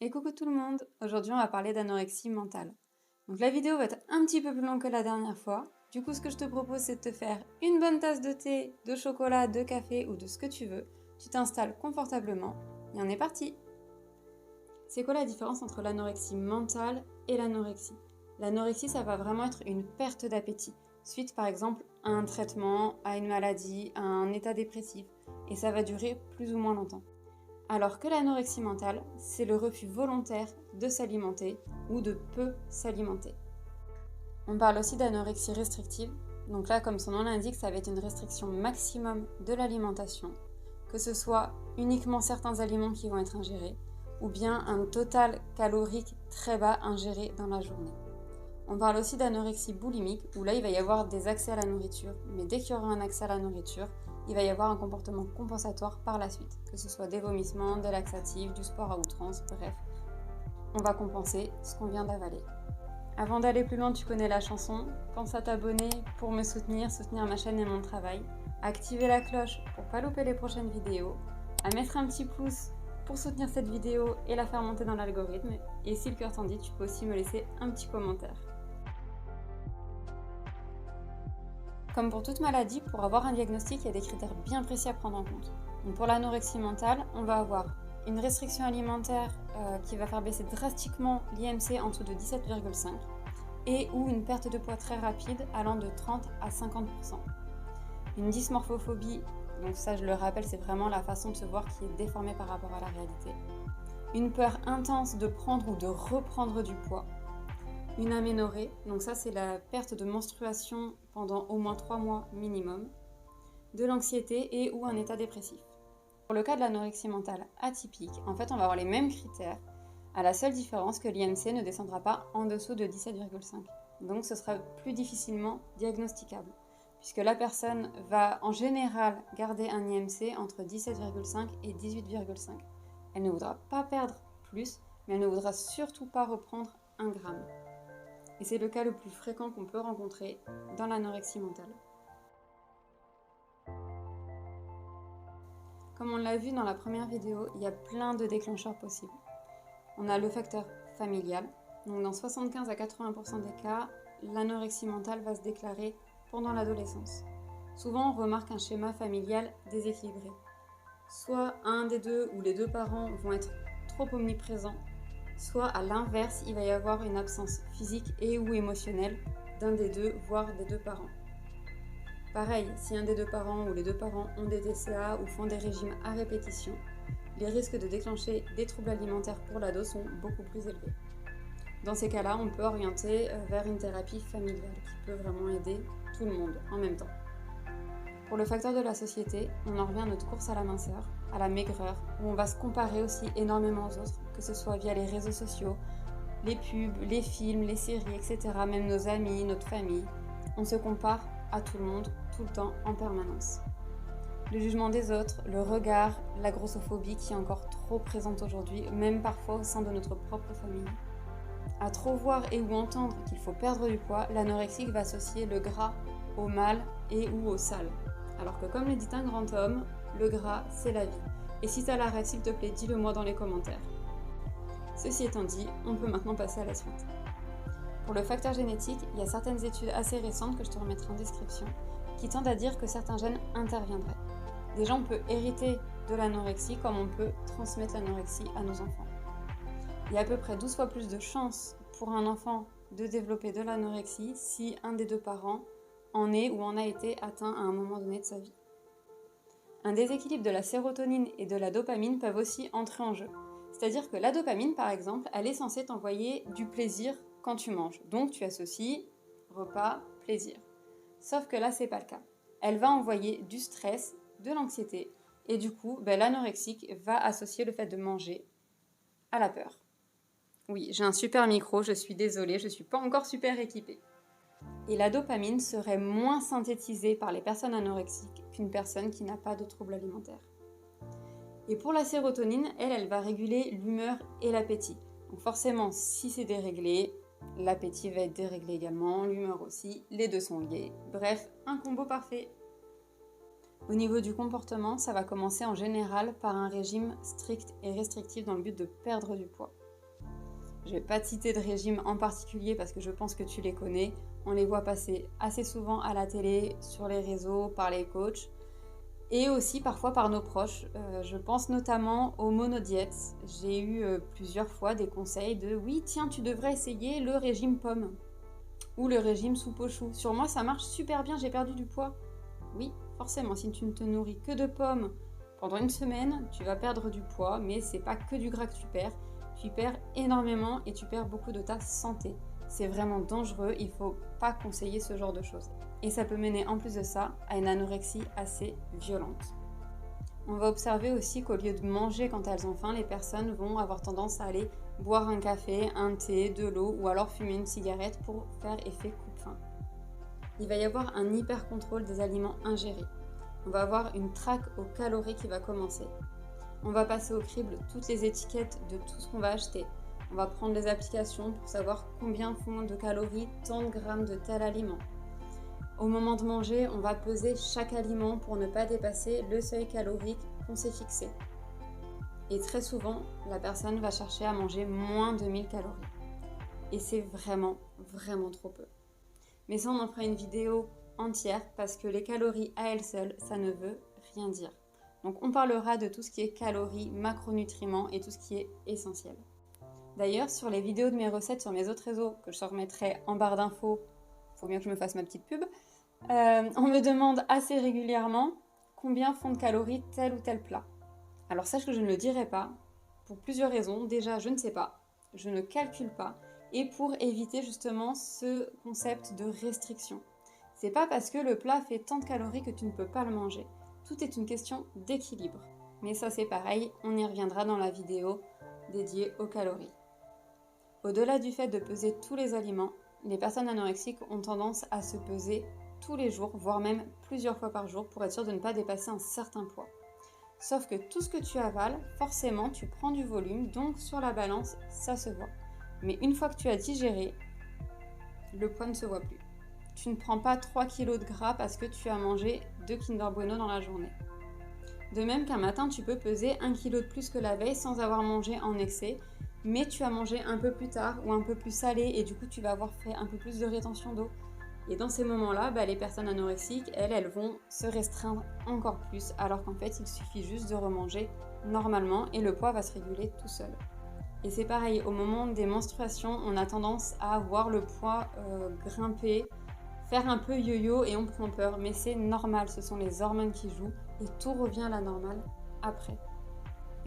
Et coucou tout le monde, aujourd'hui on va parler d'anorexie mentale. Donc la vidéo va être un petit peu plus longue que la dernière fois. Du coup ce que je te propose c'est de te faire une bonne tasse de thé, de chocolat, de café ou de ce que tu veux. Tu t'installes confortablement et on est parti. C'est quoi la différence entre l'anorexie mentale et l'anorexie? L'anorexie ça va vraiment être une perte d'appétit, suite par exemple à un traitement, à une maladie, à un état dépressif, et ça va durer plus ou moins longtemps. Alors que l'anorexie mentale, c'est le refus volontaire de s'alimenter ou de peu s'alimenter. On parle aussi d'anorexie restrictive. Donc là, comme son nom l'indique, ça va être une restriction maximum de l'alimentation, que ce soit uniquement certains aliments qui vont être ingérés, ou bien un total calorique très bas ingéré dans la journée. On parle aussi d'anorexie boulimique, où là, il va y avoir des accès à la nourriture, mais dès qu'il y aura un accès à la nourriture, il va y avoir un comportement compensatoire par la suite, que ce soit des vomissements, des laxatifs, du sport à outrance, bref. On va compenser ce qu'on vient d'avaler. Avant d'aller plus loin, tu connais la chanson. Pense à t'abonner pour me soutenir ma chaîne et mon travail. À activer la cloche pour pas louper les prochaines vidéos. À mettre un petit pouce pour soutenir cette vidéo et la faire monter dans l'algorithme. Et si le cœur t'en dit, tu peux aussi me laisser un petit commentaire. Comme pour toute maladie, pour avoir un diagnostic, il y a des critères bien précis à prendre en compte. Donc pour l'anorexie mentale, on va avoir une restriction alimentaire qui va faire baisser drastiquement l'IMC en dessous de 17,5 et ou une perte de poids très rapide allant de 30 à 50%. Une dysmorphophobie, donc ça je le rappelle, c'est vraiment la façon de se voir qui est déformée par rapport à la réalité. Une peur intense de prendre ou de reprendre du poids. Une aménorrhée, donc ça c'est la perte de menstruation pendant au moins 3 mois minimum, de l'anxiété et ou un état dépressif. Pour le cas de l'anorexie mentale atypique, en fait on va avoir les mêmes critères, à la seule différence que l'IMC ne descendra pas en dessous de 17,5. Donc ce sera plus difficilement diagnosticable, puisque la personne va en général garder un IMC entre 17,5 et 18,5. Elle ne voudra pas perdre plus, mais elle ne voudra surtout pas reprendre 1 gramme. Et c'est le cas le plus fréquent qu'on peut rencontrer dans l'anorexie mentale. Comme on l'a vu dans la première vidéo, il y a plein de déclencheurs possibles. On a le facteur familial. Donc dans 75 à 80% des cas, l'anorexie mentale va se déclarer pendant l'adolescence. Souvent, on remarque un schéma familial déséquilibré. Soit un des deux ou les deux parents vont être trop omniprésents, soit à l'inverse, il va y avoir une absence physique et ou émotionnelle d'un des deux, voire des deux parents. Pareil, si un des deux parents ou les deux parents ont des TCA ou font des régimes à répétition, les risques de déclencher des troubles alimentaires pour l'ado sont beaucoup plus élevés. Dans ces cas-là, on peut orienter vers une thérapie familiale qui peut vraiment aider tout le monde en même temps. Pour le facteur de la société, on en revient à notre course à la minceur, à la maigreur, où on va se comparer aussi énormément aux autres, que ce soit via les réseaux sociaux, les pubs, les films, les séries, etc., même nos amis, notre famille. On se compare à tout le monde, tout le temps, en permanence. Le jugement des autres, le regard, la grossophobie qui est encore trop présente aujourd'hui, même parfois au sein de notre propre famille. À trop voir et ou entendre qu'il faut perdre du poids, l'anorexique va associer le gras au mal et ou au sale. Alors que comme le dit un grand homme, le gras, c'est la vie. Et si t'as la rêve, s'il te plaît, dis-le moi dans les commentaires. Ceci étant dit, on peut maintenant passer à la suite. Pour le facteur génétique, il y a certaines études assez récentes que je te remettrai en description qui tendent à dire que certains gènes interviendraient. Déjà, on peut hériter de l'anorexie comme on peut transmettre l'anorexie à nos enfants. Il y a à peu près 12 fois plus de chances pour un enfant de développer de l'anorexie si un des deux parents en est ou en a été atteint à un moment donné de sa vie. Un déséquilibre de la sérotonine et de la dopamine peuvent aussi entrer en jeu. C'est-à-dire que la dopamine, par exemple, elle est censée t'envoyer du plaisir quand tu manges. Donc tu associes repas, plaisir. Sauf que là, c'est pas le cas. Elle va envoyer du stress, de l'anxiété, et du coup, l'anorexique va associer le fait de manger à la peur. Oui, j'ai un super micro, je suis désolée, je ne suis pas encore super équipée. Et la dopamine serait moins synthétisée par les personnes anorexiques qu'une personne qui n'a pas de trouble alimentaire. Et pour la sérotonine, elle va réguler l'humeur et l'appétit. Donc forcément, si c'est déréglé, l'appétit va être déréglé également, l'humeur aussi, les deux sont liés. Bref, un combo parfait. Au niveau du comportement, ça va commencer en général par un régime strict et restrictif dans le but de perdre du poids. Je ne vais pas te citer de régime en particulier parce que je pense que tu les connais. On les voit passer assez souvent à la télé, sur les réseaux, par les coachs et aussi parfois par nos proches. Je pense notamment aux monodiètes. J'ai eu plusieurs fois des conseils de oui, tiens, tu devrais essayer le régime pomme ou le régime soupe aux choux. Sur moi, ça marche super bien, j'ai perdu du poids. Oui, forcément, si tu ne te nourris que de pommes pendant une semaine, tu vas perdre du poids, mais c'est pas que du gras que tu perds énormément et tu perds beaucoup de ta santé. C'est vraiment dangereux, il faut pas conseiller ce genre de choses. Et ça peut mener en plus de ça à une anorexie assez violente. On va observer aussi qu'au lieu de manger quand elles ont faim, les personnes vont avoir tendance à aller boire un café, un thé, de l'eau ou alors fumer une cigarette pour faire effet coupe-faim. Il va y avoir un hyper contrôle des aliments ingérés. On va avoir une traque aux calories qui va commencer. On va passer au crible toutes les étiquettes de tout ce qu'on va acheter. On va prendre les applications pour savoir combien font de calories tant de grammes de tel aliment. Au moment de manger, on va peser chaque aliment pour ne pas dépasser le seuil calorique qu'on s'est fixé. Et très souvent, la personne va chercher à manger moins de 1000 calories. Et c'est vraiment, vraiment trop peu. Mais ça, on en fera une vidéo entière parce que les calories à elles seules, ça ne veut rien dire. Donc on parlera de tout ce qui est calories, macronutriments et tout ce qui est essentiel. D'ailleurs, sur les vidéos de mes recettes sur mes autres réseaux, que je te remettrai en barre d'infos, faut bien que je me fasse ma petite pub, on me demande assez régulièrement combien font de calories tel ou tel plat. Alors sache que je ne le dirai pas, pour plusieurs raisons. Déjà, je ne sais pas, je ne calcule pas, et pour éviter justement ce concept de restriction. C'est pas parce que le plat fait tant de calories que tu ne peux pas le manger. Tout est une question d'équilibre. Mais ça c'est pareil, on y reviendra dans la vidéo dédiée aux calories. Au-delà du fait de peser tous les aliments, les personnes anorexiques ont tendance à se peser tous les jours, voire même plusieurs fois par jour pour être sûr de ne pas dépasser un certain poids. Sauf que tout ce que tu avales, forcément tu prends du volume, donc sur la balance, ça se voit. Mais une fois que tu as digéré, le poids ne se voit plus. Tu ne prends pas 3 kg de gras parce que tu as mangé 2 Kinder Bueno dans la journée. De même qu'un matin, tu peux peser 1 kg de plus que la veille sans avoir mangé en excès, mais tu as mangé un peu plus tard ou un peu plus salé et du coup tu vas avoir fait un peu plus de rétention d'eau. Et dans ces moments-là, les personnes anorexiques, elles vont se restreindre encore plus alors qu'en fait il suffit juste de remanger normalement et le poids va se réguler tout seul. Et c'est pareil, au moment des menstruations, on a tendance à voir le poids grimper, faire un peu yo-yo et on prend peur. Mais c'est normal, ce sont les hormones qui jouent et tout revient à la normale après.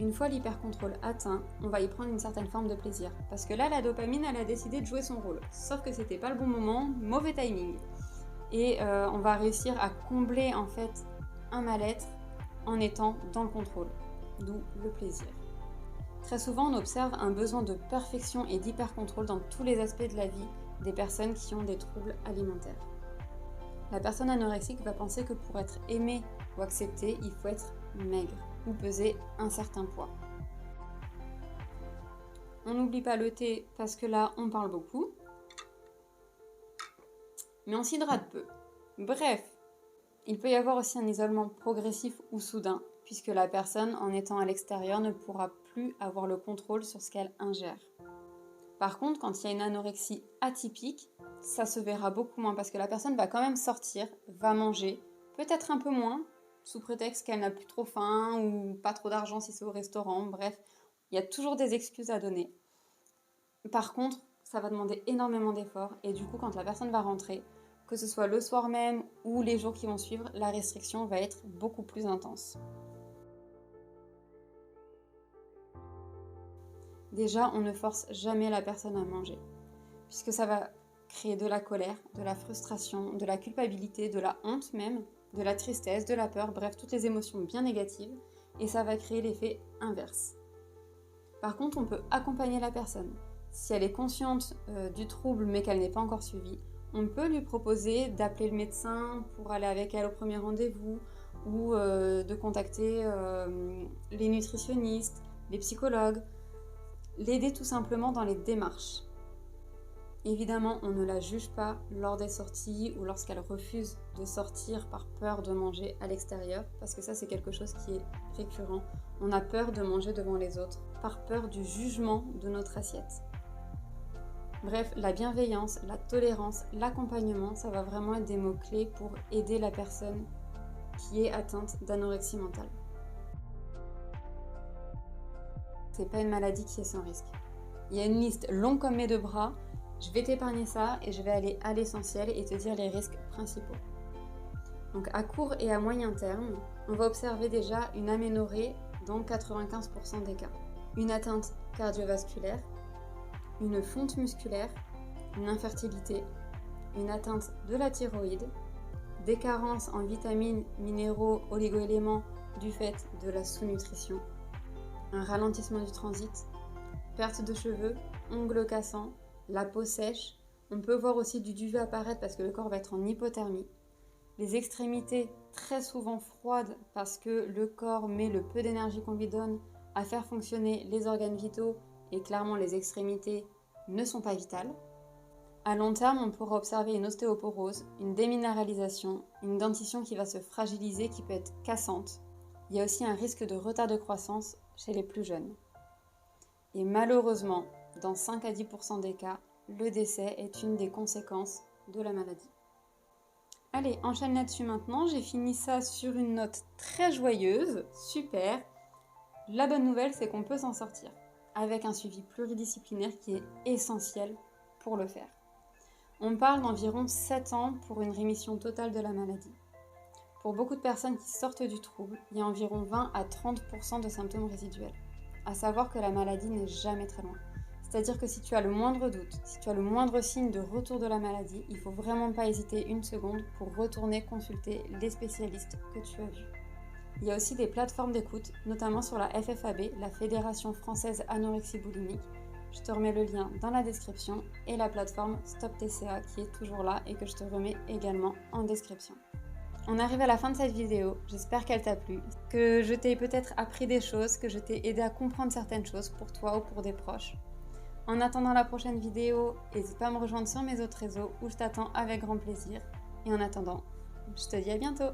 Une fois l'hypercontrôle atteint, on va y prendre une certaine forme de plaisir. Parce que là, la dopamine, elle a décidé de jouer son rôle. Sauf que c'était pas le bon moment, mauvais timing. Et on va réussir à combler en fait un mal-être en étant dans le contrôle. D'où le plaisir. Très souvent, on observe un besoin de perfection et d'hypercontrôle dans tous les aspects de la vie des personnes qui ont des troubles alimentaires. La personne anorexique va penser que pour être aimée ou acceptée, il faut être maigre ou peser un certain poids. On n'oublie pas le thé parce que là, on parle beaucoup. Mais on s'hydrate peu. Bref, il peut y avoir aussi un isolement progressif ou soudain, puisque la personne, en étant à l'extérieur, ne pourra plus avoir le contrôle sur ce qu'elle ingère. Par contre, quand il y a une anorexie atypique, ça se verra beaucoup moins, parce que la personne va quand même sortir, va manger, peut-être un peu moins, sous prétexte qu'elle n'a plus trop faim ou pas trop d'argent si c'est au restaurant, bref, il y a toujours des excuses à donner. Par contre, ça va demander énormément d'efforts, et du coup, quand la personne va rentrer, que ce soit le soir même ou les jours qui vont suivre, la restriction va être beaucoup plus intense. Déjà, on ne force jamais la personne à manger, puisque ça va créer de la colère, de la frustration, de la culpabilité, de la honte même, de la tristesse, de la peur, bref, toutes les émotions bien négatives, et ça va créer l'effet inverse. Par contre, on peut accompagner la personne. Si elle est consciente du trouble mais qu'elle n'est pas encore suivie, on peut lui proposer d'appeler le médecin pour aller avec elle au premier rendez-vous ou de contacter les nutritionnistes, les psychologues, l'aider tout simplement dans les démarches. Évidemment, on ne la juge pas lors des sorties ou lorsqu'elle refuse de sortir par peur de manger à l'extérieur, parce que ça c'est quelque chose qui est récurrent. On a peur de manger devant les autres, par peur du jugement de notre assiette. Bref, la bienveillance, la tolérance, l'accompagnement, ça va vraiment être des mots-clés pour aider la personne qui est atteinte d'anorexie mentale. C'est pas une maladie qui est sans risque. Il y a une liste longue comme mes 2 bras, je vais t'épargner ça et je vais aller à l'essentiel et te dire les risques principaux. Donc à court et à moyen terme, on va observer déjà une aménorrhée dans 95% des cas, une atteinte cardiovasculaire, une fonte musculaire, une infertilité, une atteinte de la thyroïde, des carences en vitamines, minéraux, oligoéléments du fait de la sous-nutrition, un ralentissement du transit, perte de cheveux, ongles cassants, la peau sèche. On peut voir aussi du duvet apparaître parce que le corps va être en hypothermie. Les extrémités très souvent froides parce que le corps met le peu d'énergie qu'on lui donne à faire fonctionner les organes vitaux et clairement les extrémités ne sont pas vitales. À long terme, on pourra observer une ostéoporose, une déminéralisation, une dentition qui va se fragiliser, qui peut être cassante. Il y a aussi un risque de retard de croissance chez les plus jeunes. Et malheureusement, dans 5 à 10% des cas, le décès est une des conséquences de la maladie. Allez, enchaîne là-dessus maintenant. J'ai fini ça sur une note très joyeuse. Super. La bonne nouvelle, c'est qu'on peut s'en sortir avec un suivi pluridisciplinaire qui est essentiel pour le faire. On parle d'environ 7 ans pour une rémission totale de la maladie. Pour beaucoup de personnes qui sortent du trouble, il y a environ 20 à 30% de symptômes résiduels. À savoir que la maladie n'est jamais très loin. C'est-à-dire que si tu as le moindre doute, si tu as le moindre signe de retour de la maladie, il ne faut vraiment pas hésiter une seconde pour retourner consulter les spécialistes que tu as vus. Il y a aussi des plateformes d'écoute, notamment sur la FFAB, la Fédération Française Anorexie Boulimique. Je te remets le lien dans la description et la plateforme Stop TCA qui est toujours là et que je te remets également en description. On arrive à la fin de cette vidéo, j'espère qu'elle t'a plu, que je t'ai peut-être appris des choses, que je t'ai aidé à comprendre certaines choses pour toi ou pour des proches. En attendant la prochaine vidéo, n'hésite pas à me rejoindre sur mes autres réseaux où je t'attends avec grand plaisir. Et en attendant, je te dis à bientôt!